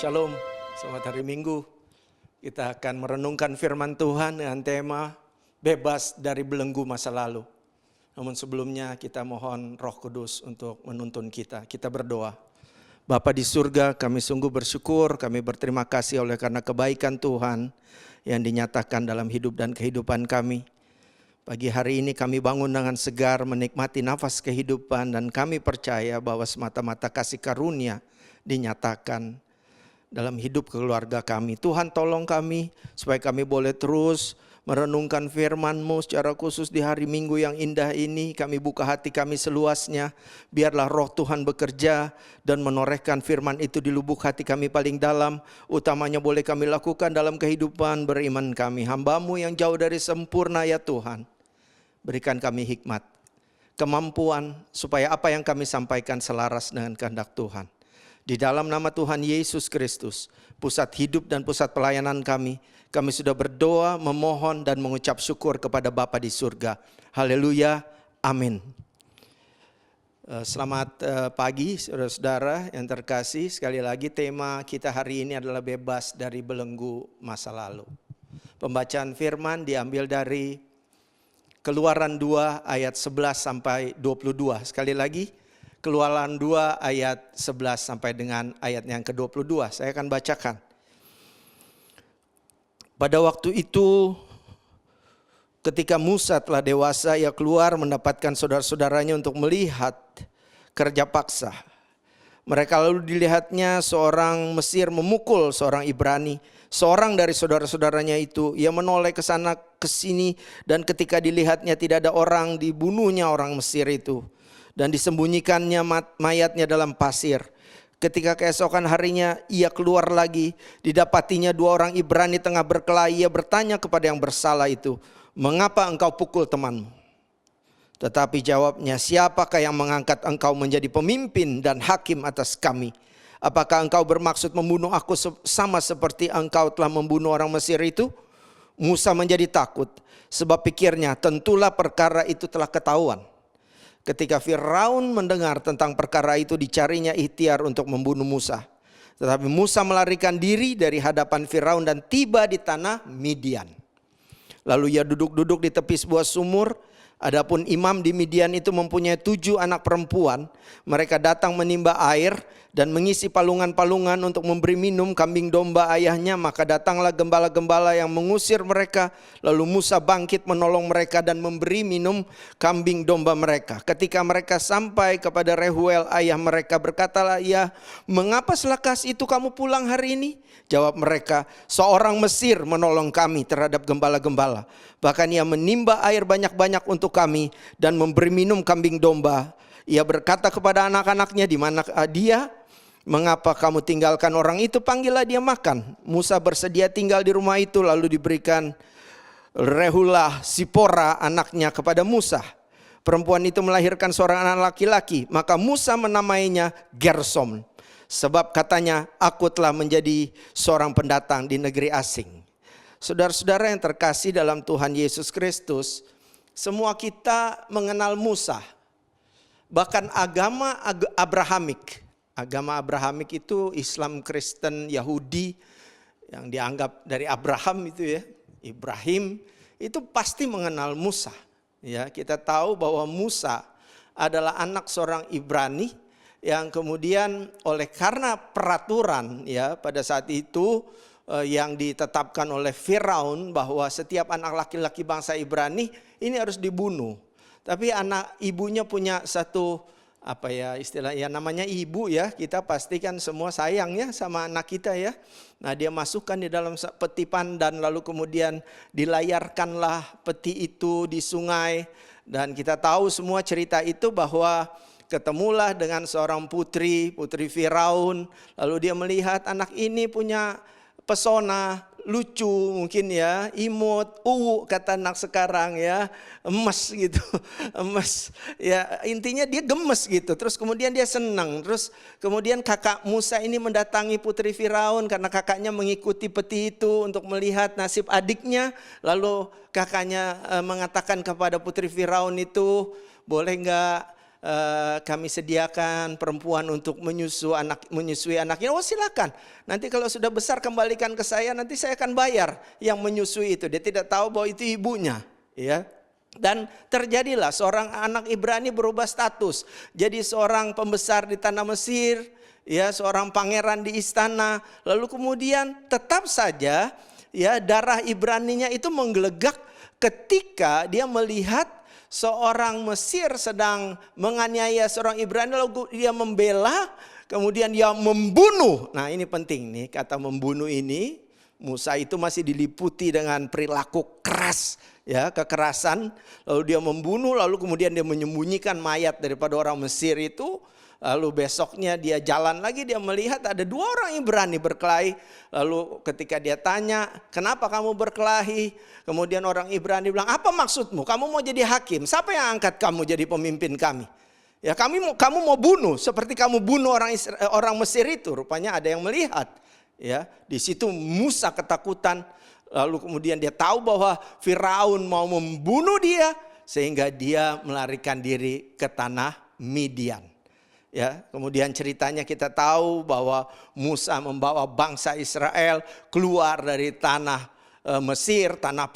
Shalom, selamat hari Minggu. Kita akan merenungkan firman Tuhan dengan tema bebas dari belenggu masa lalu. Namun sebelumnya kita mohon Roh Kudus untuk menuntun kita. Kita berdoa. Bapa di surga, kami sungguh bersyukur, kami berterima kasih oleh karena kebaikan Tuhan yang dinyatakan dalam hidup dan kehidupan kami. Pagi hari ini kami bangun dengan segar menikmati nafas kehidupan dan kami percaya bahwa semata-mata kasih karunia dinyatakan dalam hidup keluarga kami. Tuhan tolong kami supaya kami boleh terus merenungkan firman-Mu secara khusus di hari Minggu yang indah ini. Kami buka hati kami seluasnya. Biarlah roh Tuhan bekerja dan menorehkan firman itu di lubuk hati kami paling dalam. Utamanya boleh kami lakukan dalam kehidupan beriman kami. Hamba-Mu yang jauh dari sempurna ya Tuhan. Berikan kami hikmat, kemampuan supaya apa yang kami sampaikan selaras dengan kehendak Tuhan. Di dalam nama Tuhan Yesus Kristus, pusat hidup dan pusat pelayanan kami sudah berdoa, memohon dan mengucap syukur kepada Bapa di surga. Haleluya, amin. Selamat pagi saudara-saudara yang terkasih. Sekali lagi tema kita hari ini adalah bebas dari belenggu masa lalu. Pembacaan firman diambil dari Keluaran 2 ayat 11 sampai 22. Sekali lagi, Keluaran 2 ayat 11 sampai dengan ayat yang ke-22. Saya akan bacakan. Pada waktu itu ketika Musa telah dewasa, ia keluar mendapatkan saudara-saudaranya untuk melihat kerja paksa. Mereka lalu dilihatnya seorang Mesir memukul seorang Ibrani. Seorang dari saudara-saudaranya itu, ia menoleh ke sana ke sini dan ketika dilihatnya tidak ada orang, dibunuhnya orang Mesir itu. Dan disembunyikannya mayatnya dalam pasir. Ketika keesokan harinya ia keluar lagi, didapatinya dua orang Ibrani tengah berkelahi. Ia bertanya kepada yang bersalah itu, "Mengapa engkau pukul temanmu?" Tetapi jawabnya, "Siapakah yang mengangkat engkau menjadi pemimpin dan hakim atas kami? Apakah engkau bermaksud membunuh aku sama seperti engkau telah membunuh orang Mesir itu?" Musa menjadi takut, sebab pikirnya tentulah perkara itu telah ketahuan. Ketika Firaun mendengar tentang perkara itu, dicarinya ikhtiar untuk membunuh Musa. Tetapi Musa melarikan diri dari hadapan Firaun dan tiba di tanah Midian. Lalu ia duduk-duduk di tepi sebuah sumur. Adapun imam di Midian itu mempunyai 7 anak perempuan. Mereka datang menimba air dan mengisi palungan-palungan untuk memberi minum kambing domba ayahnya. Maka datanglah gembala-gembala yang mengusir mereka. Lalu Musa bangkit menolong mereka dan memberi minum kambing domba mereka. Ketika mereka sampai kepada Rehuel ayah mereka, berkatalah ia, "Mengapa selekas itu kamu pulang hari ini?" Jawab mereka, "Seorang Mesir menolong kami terhadap gembala-gembala. Bahkan ia menimba air banyak-banyak untuk kami dan memberi minum kambing domba." Ia berkata kepada anak-anaknya, "Di mana dia? Mengapa kamu tinggalkan orang itu? Panggillah dia makan." Musa bersedia tinggal di rumah itu, lalu diberikan Rehulah Sipora anaknya kepada Musa. Perempuan itu melahirkan seorang anak laki-laki, maka Musa menamainya Gersom. Sebab katanya, "Aku telah menjadi seorang pendatang di negeri asing." Saudara-saudara yang terkasih dalam Tuhan Yesus Kristus, semua kita mengenal Musa. Bahkan agama Abrahamik. Agama Abrahamik itu Islam, Kristen, Yahudi yang dianggap dari Abraham itu ya, Ibrahim, itu pasti mengenal Musa. Ya, kita tahu bahwa Musa adalah anak seorang Ibrani yang kemudian karena peraturan ya pada saat itu yang ditetapkan oleh Firaun bahwa setiap anak laki-laki bangsa Ibrani ini harus dibunuh. Tapi anak ibunya punya satu istilahnya namanya ibu ya, kita pastikan semua sayang ya sama anak kita ya. Nah, dia masukkan di dalam peti pandan lalu kemudian dilayarkanlah peti itu di sungai, dan kita tahu semua cerita itu bahwa ketemulah dengan seorang putri Firaun, lalu dia melihat anak ini punya pesona, lucu mungkin ya, imut, kata anak sekarang ya, emas gitu, emas ya, intinya dia gemes gitu. Terus kemudian dia senang, terus kemudian kakak Musa ini mendatangi putri Firaun karena kakaknya mengikuti peti itu untuk melihat nasib adiknya. Lalu kakaknya mengatakan kepada putri Firaun itu, "Boleh enggak kami sediakan perempuan untuk menyusui anaknya. Oh silakan, nanti kalau sudah besar kembalikan ke saya, nanti saya akan bayar yang menyusui itu. Dia tidak tahu bahwa itu ibunya, ya. Dan terjadilah seorang anak Ibrani berubah status, jadi seorang pembesar di tanah Mesir, ya, seorang pangeran di istana. Lalu kemudian tetap saja, ya, darah Ibraninya itu menggelegak ketika dia melihat seorang Mesir sedang menganiaya seorang Ibrani, lalu dia membela, kemudian dia membunuh. Nah ini penting nih, kata membunuh ini. Musa itu masih diliputi dengan perilaku keras, ya, kekerasan. Lalu dia membunuh, lalu kemudian dia menyembunyikan mayat daripada orang Mesir itu. Lalu besoknya dia jalan lagi, dia melihat ada 2 orang Ibrani berkelahi. Lalu ketika dia tanya, kenapa kamu berkelahi? Kemudian orang Ibrani bilang, apa maksudmu? Kamu mau jadi hakim? Siapa yang angkat kamu jadi pemimpin kami? Ya kamu mau bunuh seperti kamu bunuh orang Mesir itu. Rupanya ada yang melihat. Ya, di situ Musa ketakutan. Lalu kemudian dia tahu bahwa Firaun mau membunuh dia, sehingga dia melarikan diri ke tanah Midian. Ya, kemudian ceritanya kita tahu bahwa Musa membawa bangsa Israel keluar dari tanah Mesir, tanah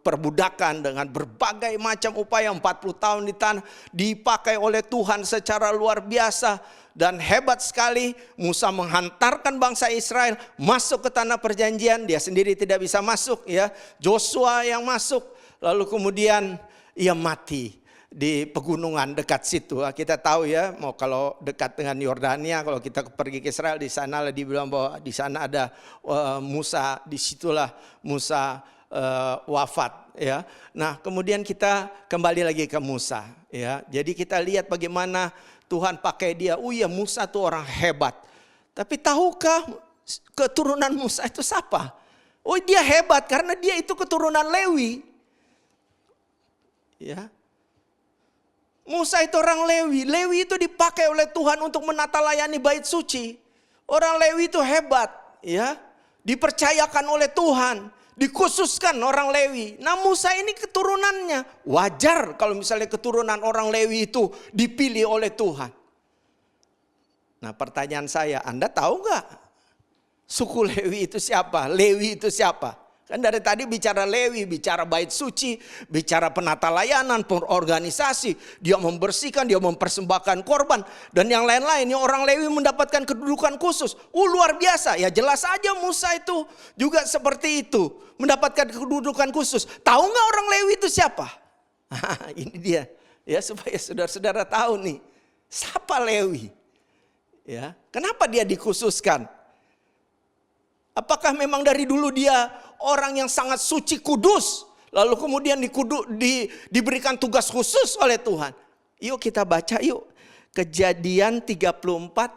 perbudakan, dengan berbagai macam upaya. 40 tahun di tanah, dipakai oleh Tuhan secara luar biasa dan hebat sekali. Musa menghantarkan bangsa Israel masuk ke tanah perjanjian, dia sendiri tidak bisa masuk, ya. Joshua yang masuk, lalu kemudian ia mati di pegunungan dekat situ. Kita tahu, ya, mau kalau dekat dengan Yordania, kalau kita pergi ke Israel, di sana lah dibilang bahwa di sana ada Musa, disitulah Musa wafat, ya. Nah kemudian kita kembali lagi ke Musa, ya. Jadi kita lihat bagaimana Tuhan pakai dia. Oh ya, Musa tuh orang hebat. Tapi tahukah keturunan Musa itu siapa? Oh dia hebat karena dia itu keturunan Lewi, ya. Musa itu orang Lewi. Lewi itu dipakai oleh Tuhan untuk menata layani bait suci. Orang Lewi itu hebat, ya. Dipercayakan oleh Tuhan, dikhususkan orang Lewi. Nah Musa ini keturunannya. Wajar kalau misalnya keturunan orang Lewi itu dipilih oleh Tuhan. Nah pertanyaan saya, Anda tahu nggak suku Lewi itu siapa? Lewi itu siapa? Kan dari tadi bicara Lewi, bicara bait suci, bicara penata layanan, organisasi, dia membersihkan, dia mempersembahkan korban, dan yang lain-lain. Orang Lewi mendapatkan kedudukan khusus. Luar biasa, ya jelas saja Musa itu juga seperti itu, mendapatkan kedudukan khusus. Tahu nggak orang Lewi itu siapa? Ini dia, ya, supaya saudara-saudara tahu nih, siapa Lewi? Ya, kenapa dia dikhususkan? Apakah memang dari dulu dia orang yang sangat suci kudus, lalu kemudian diberikan tugas khusus oleh Tuhan? Yuk kita baca yuk Kejadian 34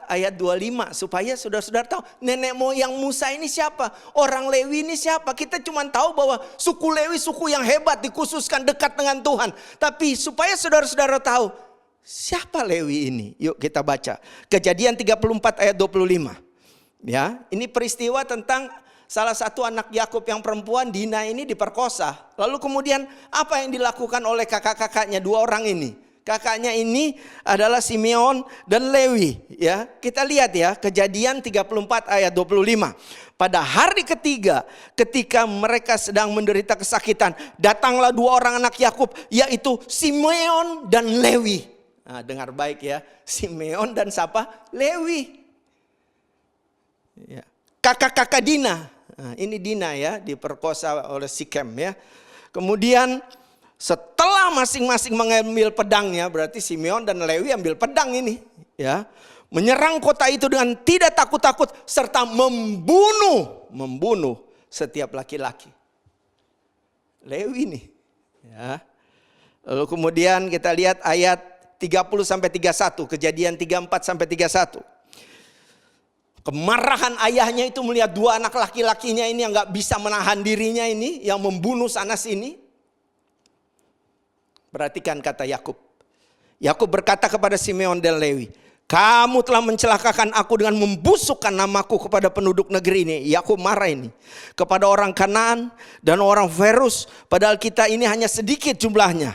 ayat 25 supaya saudara-saudara tahu nenek moyang Musa ini siapa, orang Lewi ini siapa. Kita cuma tahu bahwa suku Lewi suku yang hebat, dikhususkan dekat dengan Tuhan. Tapi supaya saudara-saudara tahu siapa Lewi ini, yuk kita baca Kejadian 34 ayat 25. Ya, ini peristiwa tentang salah satu anak Yakub yang perempuan, Dina, ini diperkosa. Lalu kemudian apa yang dilakukan oleh kakak-kakaknya, 2 orang ini? Kakaknya ini adalah Simeon dan Lewi, ya. Kita lihat ya, Kejadian 34 ayat 25. Pada hari ketiga ketika mereka sedang menderita kesakitan, datanglah 2 orang anak Yakub, yaitu Simeon dan Lewi. Nah, dengar baik ya, Simeon dan siapa? Lewi. Ya. Kakak-kakak Dina. Nah, ini Dina ya, diperkosa oleh Sikem ya. Kemudian setelah masing-masing mengambil pedangnya, berarti Simeon dan Lewi ambil pedang ini ya, menyerang kota itu dengan tidak takut-takut serta membunuh setiap laki-laki. Lewi nih ya. Lalu kemudian kita lihat ayat 30 sampai 31, Kejadian 34 sampai 31. Kemarahan ayahnya itu melihat 2 anak laki-lakinya ini yang gak bisa menahan dirinya ini, yang membunuh sana sini. Perhatikan kata Yakub. Yakub berkata kepada Simeon dan Lewi, kamu telah mencelakakan aku dengan membusukkan namaku kepada penduduk negeri ini. Yakub marah ini. Kepada orang Kanaan dan orang Ferus, padahal kita ini hanya sedikit jumlahnya.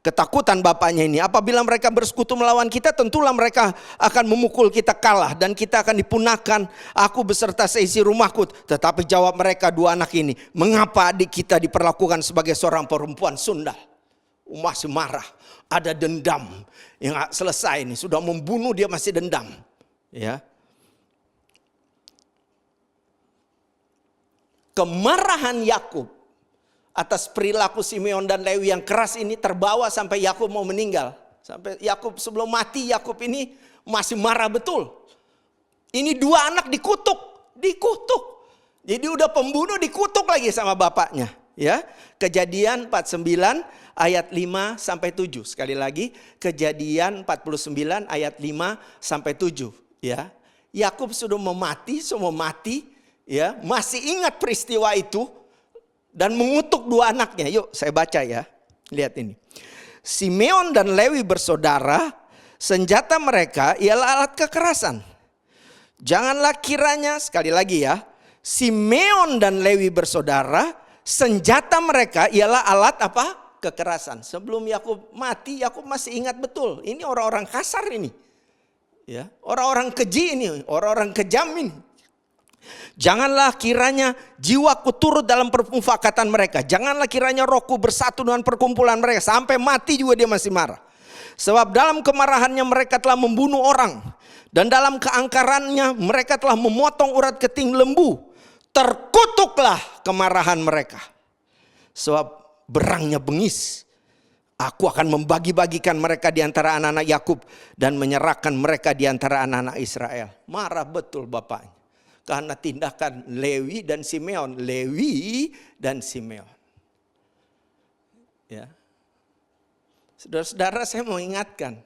ketakutan bapaknya ini. Apabila mereka bersekutu melawan kita, tentulah mereka akan memukul kita kalah dan kita akan dipunahkan, aku beserta seisi rumahku. Tetapi jawab mereka dua anak ini, mengapa adik kita diperlakukan sebagai seorang perempuan sundal? Masih marah, ada dendam yang gak selesai ini, sudah membunuh dia masih dendam. Ya. Kemarahan Yakub atas perilaku Simeon dan Lewi yang keras ini terbawa sampai Yakub mau meninggal. Sampai Yakub sebelum mati, Yakub ini masih marah betul. Ini dua anak dikutuk. Jadi udah pembunuh dikutuk lagi sama bapaknya. Ya, Kejadian 49 ayat 5 sampai 7. Sekali lagi, Kejadian 49 ayat 5 sampai 7. Ya, Yakub sudah semua mati. Ya, masih ingat peristiwa itu. Dan mengutuk dua anaknya. Yuk saya baca ya. Lihat ini. Simeon dan Lewi bersaudara. Senjata mereka ialah alat kekerasan. Janganlah kiranya, sekali lagi ya. Simeon dan Lewi bersaudara. Senjata mereka ialah alat apa? Kekerasan. Sebelum Yakub mati, Yakub masih ingat betul. Ini orang-orang kasar ini. Ya, orang-orang keji ini. Orang-orang kejam ini. Janganlah kiranya jiwaku turut dalam permufakatan mereka. Janganlah kiranya rohku bersatu dengan perkumpulan mereka. Sampai mati juga dia masih marah. Sebab dalam kemarahannya mereka telah membunuh orang. Dan dalam keangkarannya mereka telah memotong urat keting lembu. Terkutuklah kemarahan mereka. Sebab berangnya bengis. Aku akan membagi-bagikan mereka di antara anak-anak Yakub. Dan menyerahkan mereka di antara anak-anak Israel. Marah betul bapaknya. Karena tindakan Lewi dan Simeon. Lewi dan Simeon. Ya. Saudara-saudara, saya mau ingatkan.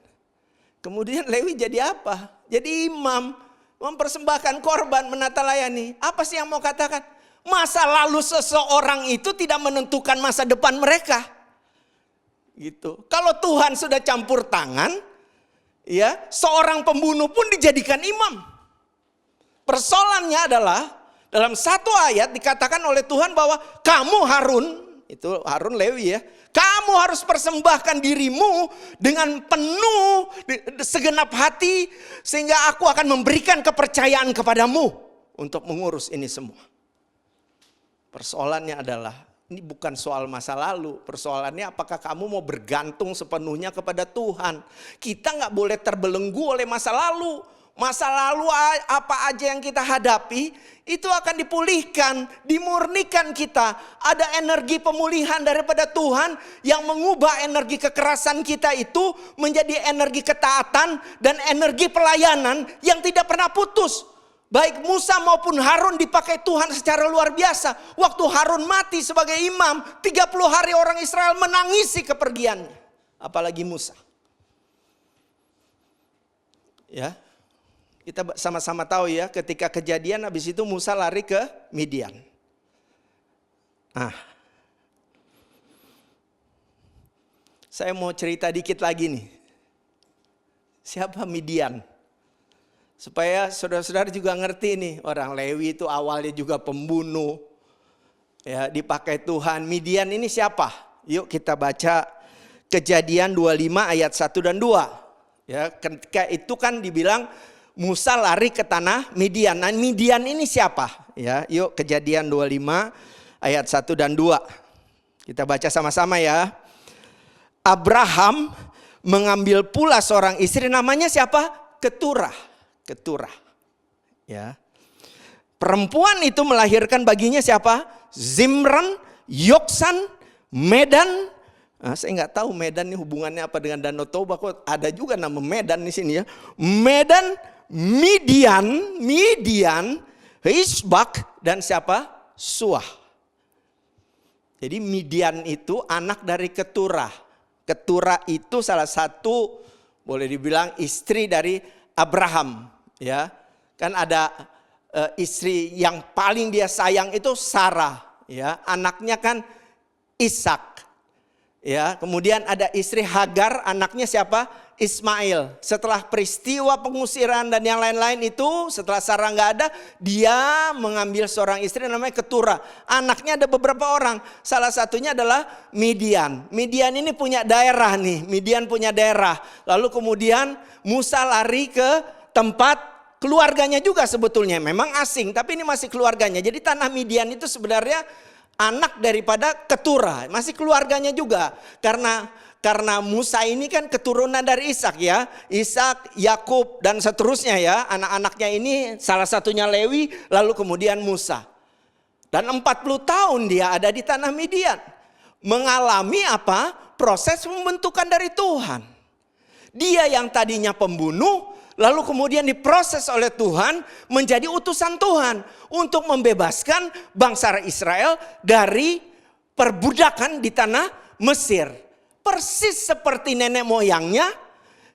Kemudian Lewi jadi apa? Jadi imam. Mempersembahkan korban, menata layani. Apa sih yang mau katakan? Masa lalu seseorang itu tidak menentukan masa depan mereka. Gitu. Kalau Tuhan sudah campur tangan, ya, seorang pembunuh pun dijadikan imam. Persoalannya adalah dalam satu ayat dikatakan oleh Tuhan bahwa kamu Harun, itu Harun Lewi ya, kamu harus persembahkan dirimu dengan penuh segenap hati sehingga aku akan memberikan kepercayaan kepadamu untuk mengurus ini semua. Persoalannya adalah ini bukan soal masa lalu, persoalannya apakah kamu mau bergantung sepenuhnya kepada Tuhan. Kita nggak boleh terbelenggu oleh masa lalu. Masa lalu apa aja yang kita hadapi itu akan dipulihkan, dimurnikan kita. Ada energi pemulihan daripada Tuhan yang mengubah energi kekerasan kita itu menjadi energi ketaatan dan energi pelayanan yang tidak pernah putus. Baik Musa maupun Harun dipakai Tuhan secara luar biasa. Waktu Harun mati sebagai imam, 30 hari orang Israel menangisi kepergiannya. Apalagi Musa. Ya. Kita sama-sama tahu ya, ketika kejadian habis itu Musa lari ke Midian. Saya mau cerita dikit lagi nih. Siapa Midian? Supaya saudara-saudara juga ngerti nih, orang Lewi itu awalnya juga pembunuh. Ya, dipakai Tuhan. Midian ini siapa? Yuk kita baca Kejadian 25 ayat 1 dan 2. Ya, ketika itu kan dibilang Musa lari ke tanah Midian. Nah, Midian ini siapa? Ya, yuk Kejadian 25 ayat 1 dan 2. Kita baca sama-sama ya. Abraham mengambil pula seorang istri, namanya siapa? Keturah. Ya. Perempuan itu melahirkan baginya siapa? Zimran, Yoksan, Medan. Nah, saya nggak tahu Medan ini hubungannya apa dengan Danau Toba. Kok ada juga nama Medan di sini ya. Medan, Midian, Isbak, dan siapa? Suah. Jadi Midian itu anak dari Keturah. Keturah itu salah satu boleh dibilang istri dari Abraham. Ya, kan ada istri yang paling dia sayang itu Sarah. Ya, anaknya kan Ishak. Ya, kemudian ada istri Hagar, anaknya siapa? Ismail. Setelah peristiwa pengusiran dan yang lain-lain itu, setelah Sarah nggak ada, dia mengambil seorang istri namanya Keturah. Anaknya ada beberapa orang. Salah satunya adalah Midian. Midian ini punya daerah nih. Midian punya daerah. Lalu kemudian Musa lari ke tempat keluarganya juga sebetulnya. Memang asing, tapi ini masih keluarganya. Jadi tanah Midian itu sebenarnya anak daripada Keturah. Masih keluarganya juga. Karena Musa ini kan keturunan dari Ishak ya. Ishak, Yakub dan seterusnya ya. Anak-anaknya ini salah satunya Lewi, lalu kemudian Musa. Dan 40 tahun dia ada di tanah Midian. Mengalami apa? Proses pembentukan dari Tuhan. Dia yang tadinya pembunuh, lalu kemudian diproses oleh Tuhan menjadi utusan Tuhan. Untuk membebaskan bangsa Israel dari perbudakan di tanah Mesir. Persis seperti nenek moyangnya,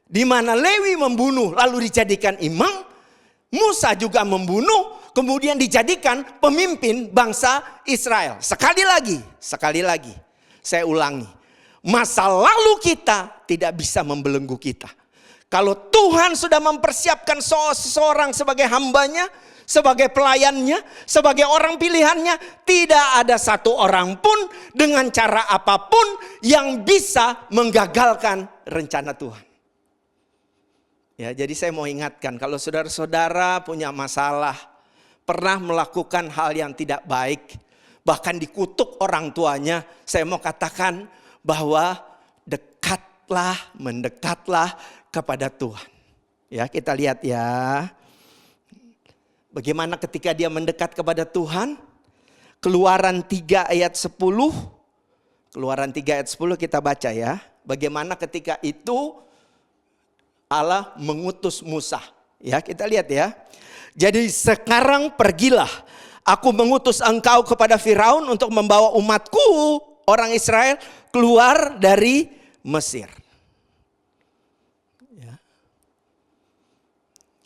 di mana Lewi membunuh lalu dijadikan imam, Musa juga membunuh kemudian dijadikan pemimpin bangsa Israel. Sekali lagi, saya ulangi, masa lalu kita tidak bisa membelenggu kita. Kalau Tuhan sudah mempersiapkan seseorang sebagai hambanya, sebagai pelayannya, sebagai orang pilihannya, tidak ada satu orang pun dengan cara apapun yang bisa menggagalkan rencana Tuhan. Ya, jadi saya mau ingatkan, kalau saudara-saudara punya masalah, pernah melakukan hal yang tidak baik, bahkan dikutuk orang tuanya, saya mau katakan bahwa mendekatlah kepada Tuhan. Ya, kita lihat ya. Bagaimana ketika dia mendekat kepada Tuhan? Keluaran 3 ayat 10. Keluaran 3 ayat 10 kita baca ya. Bagaimana ketika itu Allah mengutus Musa. Ya, kita lihat ya. Jadi sekarang pergilah, aku mengutus engkau kepada Firaun untuk membawa umatku orang Israel keluar dari Mesir.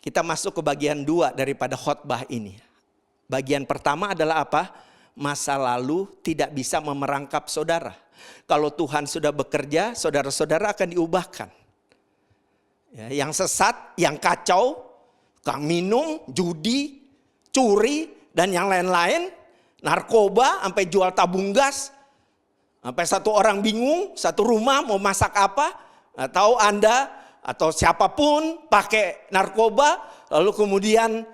Kita masuk ke bagian 2 daripada khotbah ini. Bagian pertama adalah apa? Masa lalu tidak bisa memerangkap saudara. Kalau Tuhan sudah bekerja, saudara-saudara akan diubahkan. Ya, yang sesat, yang kacau, tukang minum, judi, curi, dan yang lain-lain. Narkoba, sampai jual tabung gas. Sampai satu orang bingung, satu rumah mau masak apa. Atau Anda atau siapapun pakai narkoba, lalu kemudian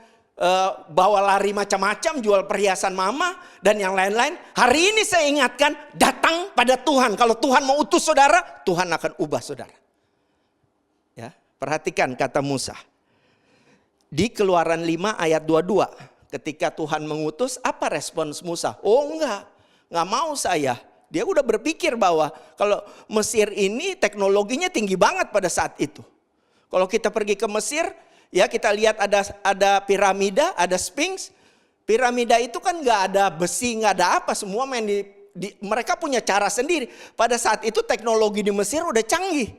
bawa lari macam-macam, jual perhiasan mama dan yang lain-lain. Hari ini saya ingatkan, datang pada Tuhan. Kalau Tuhan mau utus saudara, Tuhan akan ubah saudara. Ya, perhatikan kata Musa. Di Keluaran 5 ayat 22, ketika Tuhan mengutus, apa respons Musa? Oh enggak mau saya. Dia udah berpikir bahwa kalau Mesir ini teknologinya tinggi banget pada saat itu. Kalau kita pergi ke Mesir, ya kita lihat ada piramida, ada Sphinx. Piramida itu kan nggak ada besi, nggak ada apa, semua main mereka punya cara sendiri. Pada saat itu teknologi di Mesir udah canggih.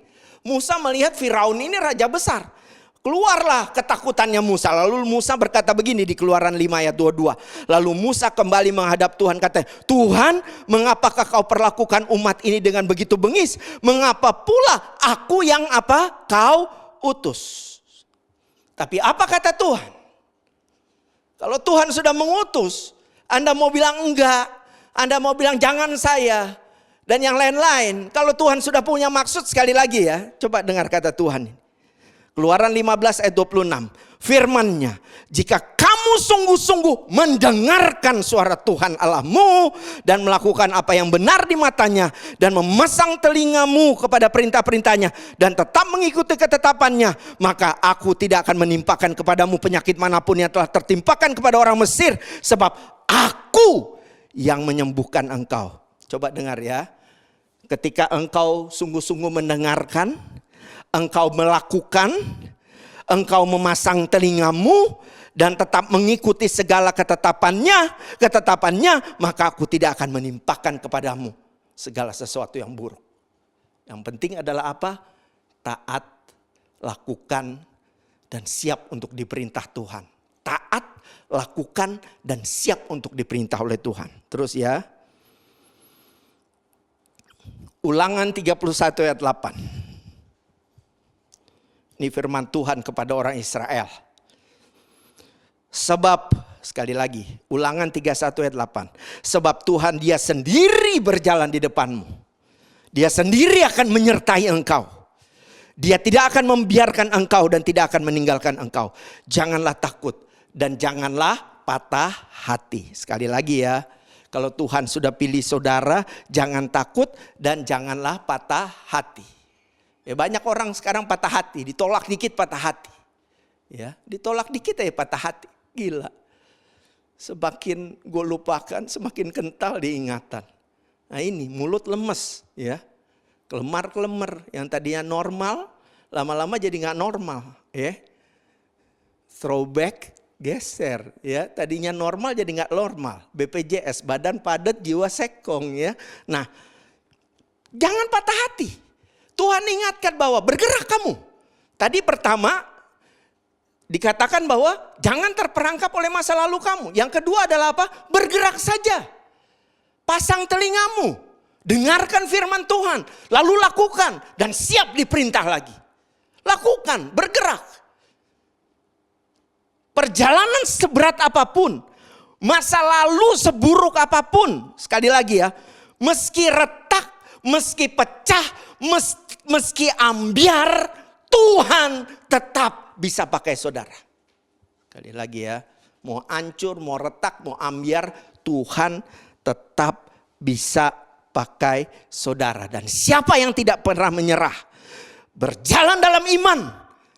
Musa melihat Firaun ini raja besar. Keluarlah ketakutannya Musa. Lalu Musa berkata begini di Keluaran 5 ayat 22. Lalu Musa kembali menghadap Tuhan, katanya, Tuhan, mengapakah kau perlakukan umat ini dengan begitu bengis? Mengapa pula aku yang apa kau utus? Tapi apa kata Tuhan? Kalau Tuhan sudah mengutus, Anda mau bilang enggak, Anda mau bilang jangan saya, dan yang lain-lain. Kalau Tuhan sudah punya maksud, sekali lagi ya, coba dengar kata Tuhan. Keluaran 15 ayat 26. Firman-Nya, jika kamu sungguh-sungguh mendengarkan suara Tuhan Allahmu dan melakukan apa yang benar di matanya dan memasang telingamu kepada perintah-perintahnya dan tetap mengikuti ketetapannya, maka aku tidak akan menimpakan kepadamu penyakit manapun yang telah tertimpakan kepada orang Mesir, sebab aku yang menyembuhkan engkau. Coba dengar ya. Ketika engkau sungguh-sungguh mendengarkan, engkau melakukan, engkau memasang telingamu dan tetap mengikuti segala ketetapannya, maka aku tidak akan menimpakan kepadamu segala sesuatu yang buruk. Yang penting adalah apa? Taat, lakukan, dan siap untuk diperintah Tuhan. Taat, lakukan, dan siap untuk diperintah oleh Tuhan. Terus ya. Ulangan 31 ayat 8. Ini firman Tuhan kepada orang Israel. Sebab, sekali lagi, Ulangan 31 ayat 8. Sebab Tuhan dia sendiri berjalan di depanmu. Dia sendiri akan menyertai engkau. Dia tidak akan membiarkan engkau dan tidak akan meninggalkan engkau. Janganlah takut dan janganlah patah hati. Sekali lagi ya, kalau Tuhan sudah pilih saudara, jangan takut dan janganlah patah hati. Ya, banyak orang sekarang patah hati, ditolak dikit patah hati. Ya, ditolak dikit aja patah hati. Gila. Semakin gue lupakan, semakin kental diingatan. Nah ini mulut lemes, ya. Kelemar-kelemar yang tadinya normal, lama-lama jadi nggak normal, ya. Throwback, geser, ya. Tadinya normal jadi nggak normal. BPJS, badan padat, jiwa sekong, ya. Nah, jangan patah hati. Tuhan ingatkan bahwa bergerak kamu. Tadi pertama dikatakan bahwa jangan terperangkap oleh masa lalu kamu. Yang kedua adalah apa? Bergerak saja. Pasang telingamu. Dengarkan firman Tuhan. Lalu lakukan. Dan siap diperintah lagi. Lakukan, bergerak. Perjalanan seberat apapun. Masa lalu seburuk apapun. Sekali lagi ya. Meski retak, meski pecah, meski ambiar, Tuhan tetap bisa pakai saudara. Sekali lagi ya, mau hancur, mau retak, mau ambiar, Tuhan tetap bisa pakai saudara. Dan siapa yang tidak pernah menyerah, berjalan dalam iman,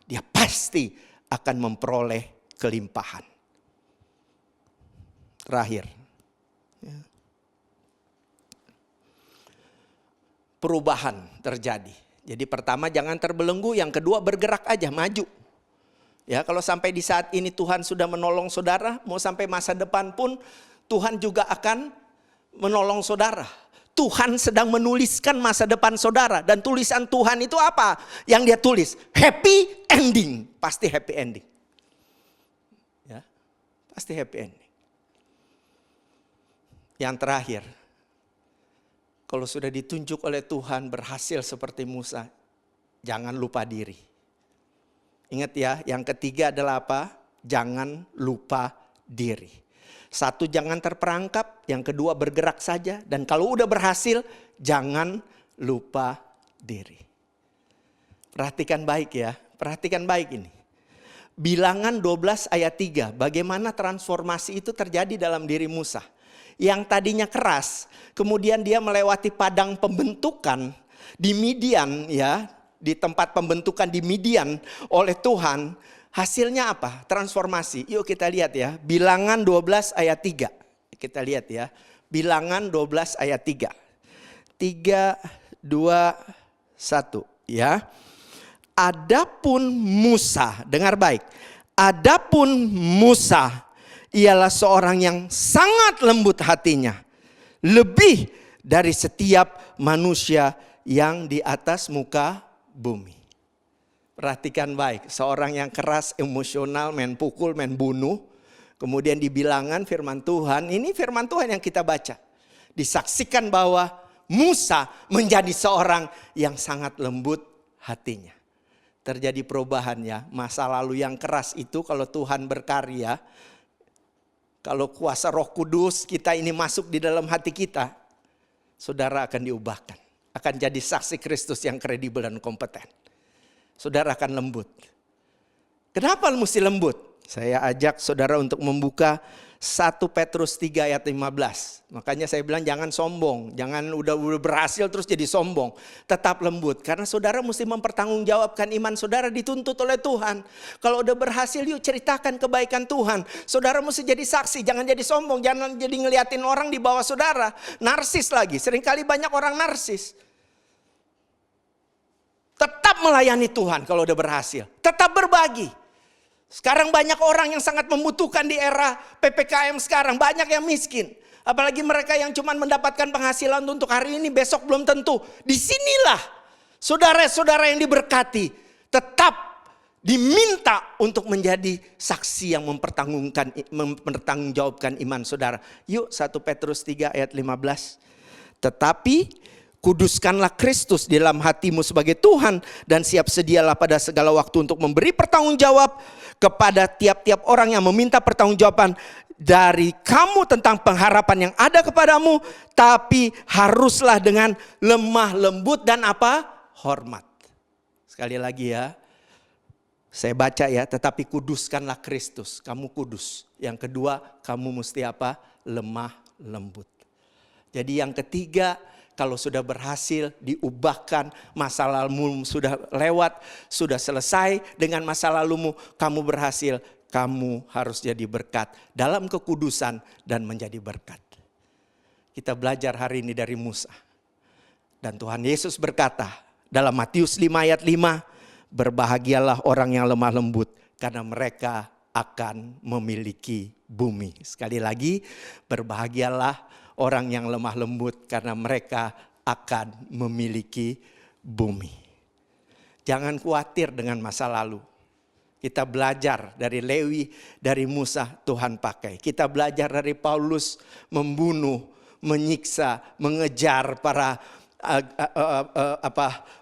dia pasti akan memperoleh kelimpahan. Terakhir, perubahan terjadi. Jadi pertama jangan terbelenggu, yang kedua bergerak aja, maju. Ya, kalau sampai di saat ini Tuhan sudah menolong saudara, mau sampai masa depan pun Tuhan juga akan menolong saudara. Tuhan sedang menuliskan masa depan saudara, dan tulisan Tuhan itu apa? Yang dia tulis, happy ending, pasti happy ending. Ya, pasti happy ending. Yang terakhir, kalau sudah ditunjuk oleh Tuhan berhasil seperti Musa, jangan lupa diri. Ingat ya, yang ketiga adalah apa? Jangan lupa diri. Satu, jangan terperangkap. Yang kedua, bergerak saja. Dan kalau udah berhasil, jangan lupa diri. Perhatikan baik ya, perhatikan baik ini. Bilangan 12 ayat 3, bagaimana transformasi itu terjadi dalam diri Musa. Yang tadinya keras, kemudian dia melewati padang pembentukan di Midian, ya, di tempat pembentukan di Midian oleh Tuhan. Hasilnya apa? Transformasi. Yuk kita lihat ya, Bilangan 12 ayat 3. Kita lihat ya, Bilangan 12 ayat 3. 3, 2, 1 ya. Adapun Musa, dengar baik. Adapun Musa ialah seorang yang sangat lembut hatinya. Lebih dari setiap manusia yang di atas muka bumi. Perhatikan baik, seorang yang keras, emosional, main pukul, main bunuh. Kemudian di Bilangan firman Tuhan, ini firman Tuhan yang kita baca. Disaksikan bahwa Musa menjadi seorang yang sangat lembut hatinya. Terjadi perubahan ya, masa lalu yang keras itu kalau Tuhan berkarya, kalau kuasa Roh Kudus kita ini masuk di dalam hati kita, saudara akan diubahkan. Akan jadi saksi Kristus yang kredibel dan kompeten. Saudara akan lembut. Kenapa mesti lembut? Saya ajak saudara untuk membuka 1 Petrus 3 ayat 15. Makanya saya bilang jangan sombong. Jangan udah berhasil terus jadi sombong. Tetap lembut. Karena saudara mesti mempertanggungjawabkan iman saudara dituntut oleh Tuhan. Kalau udah berhasil yuk ceritakan kebaikan Tuhan. Saudara mesti jadi saksi. Jangan jadi sombong. Jangan jadi ngeliatin orang di bawah saudara. Narsis lagi. Seringkali banyak orang narsis. Tetap melayani Tuhan kalau udah berhasil. Tetap berbagi. Sekarang banyak orang yang sangat membutuhkan di era PPKM sekarang. Banyak yang miskin. Apalagi mereka yang cuma mendapatkan penghasilan untuk hari ini, besok belum tentu. Disinilah saudara-saudara yang diberkati tetap diminta untuk menjadi saksi yang mempertanggungjawabkan iman saudara. Yuk 1 Petrus 3 ayat 15. Tetapi Kuduskanlah Kristus di dalam hatimu sebagai Tuhan dan siap sedialah pada segala waktu untuk memberi pertanggungjawab kepada tiap-tiap orang yang meminta pertanggungjawaban dari kamu tentang pengharapan yang ada kepadamu, tapi haruslah dengan lemah lembut dan apa? Hormat. Sekali lagi ya, saya baca ya, tetapi kuduskanlah Kristus, kamu kudus. Yang kedua, kamu mesti apa? Lemah lembut. Jadi yang ketiga, kalau sudah berhasil diubahkan, masa lalumu sudah lewat, sudah selesai dengan masa lalumu, kamu berhasil, kamu harus jadi berkat dalam kekudusan dan menjadi berkat. Kita belajar hari ini dari Musa. Dan Tuhan Yesus berkata dalam Matius 5 ayat 5, berbahagialah orang yang lemah lembut karena mereka akan memiliki bumi. Sekali lagi, berbahagialah orang yang lemah lembut karena mereka akan memiliki bumi. Jangan khawatir dengan masa lalu. Kita belajar dari Lewi, dari Musa Tuhan pakai. Kita belajar dari Paulus membunuh, menyiksa, mengejar para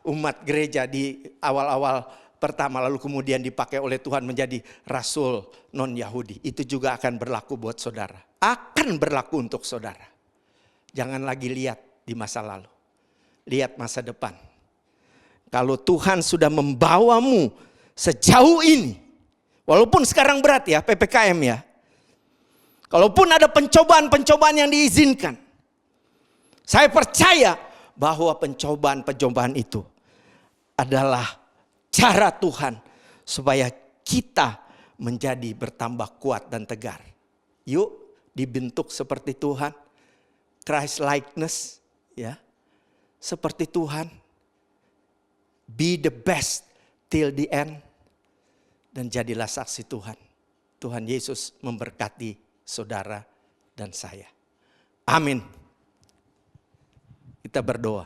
umat gereja di awal-awal pertama, lalu kemudian dipakai oleh Tuhan menjadi rasul non-Yahudi. Itu juga akan berlaku buat saudara. Akan berlaku untuk saudara. Jangan lagi lihat di masa lalu. Lihat masa depan. Kalau Tuhan sudah membawamu sejauh ini. Walaupun sekarang berat ya, PPKM ya. Kalaupun ada pencobaan-pencobaan yang diizinkan. Saya percaya bahwa pencobaan-pencobaan itu adalah cara Tuhan supaya kita menjadi bertambah kuat dan tegar. Yuk dibentuk seperti Tuhan. Christ likeness, ya, seperti Tuhan. Be the best till the end. Dan jadilah saksi Tuhan. Tuhan Yesus memberkati saudara dan saya. Amin. Kita berdoa.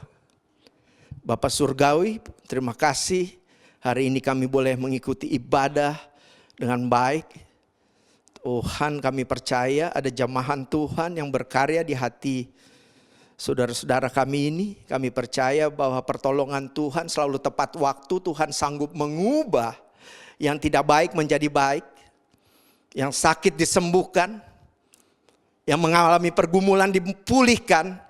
Bapa Surgawi, terima kasih. Hari ini kami boleh mengikuti ibadah dengan baik. Tuhan, kami percaya ada jamahan Tuhan yang berkarya di hati saudara-saudara kami ini. Kami percaya bahwa pertolongan Tuhan selalu tepat waktu. Tuhan sanggup mengubah yang tidak baik menjadi baik. Yang sakit disembuhkan. Yang mengalami pergumulan dipulihkan.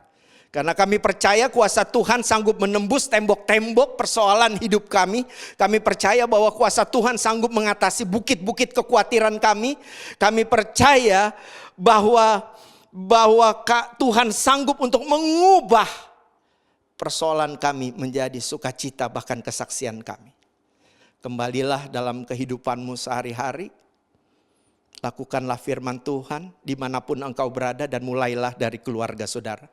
Karena kami percaya kuasa Tuhan sanggup menembus tembok-tembok persoalan hidup kami. Kami percaya bahwa kuasa Tuhan sanggup mengatasi bukit-bukit kekhawatiran kami. Kami percaya bahwa Tuhan sanggup untuk mengubah persoalan kami menjadi sukacita, bahkan kesaksian kami. Kembalilah dalam kehidupanmu sehari-hari. Lakukanlah firman Tuhan dimanapun engkau berada dan mulailah dari keluarga saudara.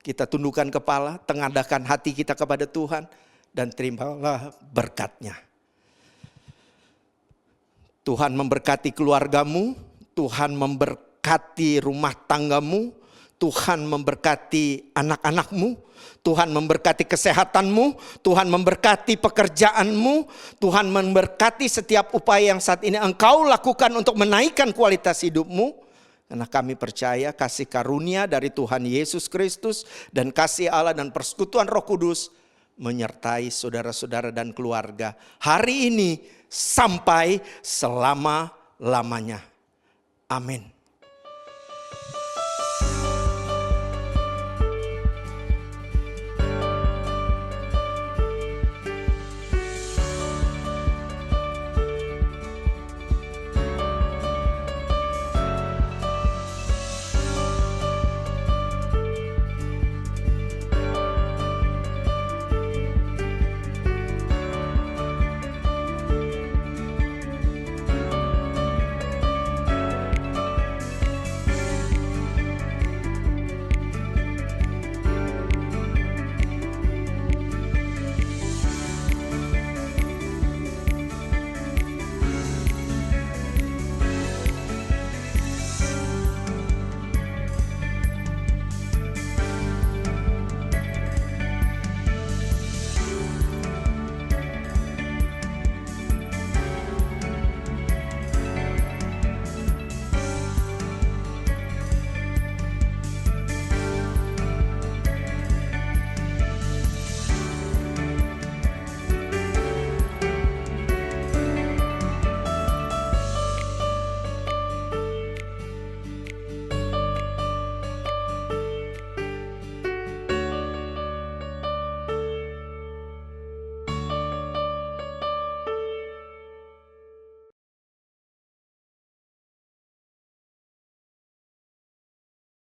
Kita tundukkan kepala, tengadakan hati kita kepada Tuhan dan terimalah berkat-Nya. Tuhan memberkati keluargamu, Tuhan memberkati rumah tanggamu, Tuhan memberkati anak-anakmu, Tuhan memberkati kesehatanmu, Tuhan memberkati pekerjaanmu, Tuhan memberkati setiap upaya yang saat ini engkau lakukan untuk menaikkan kualitas hidupmu. Karena kami percaya kasih karunia dari Tuhan Yesus Kristus dan kasih Allah dan persekutuan Roh Kudus menyertai saudara-saudara dan keluarga hari ini sampai selama-lamanya. Amin.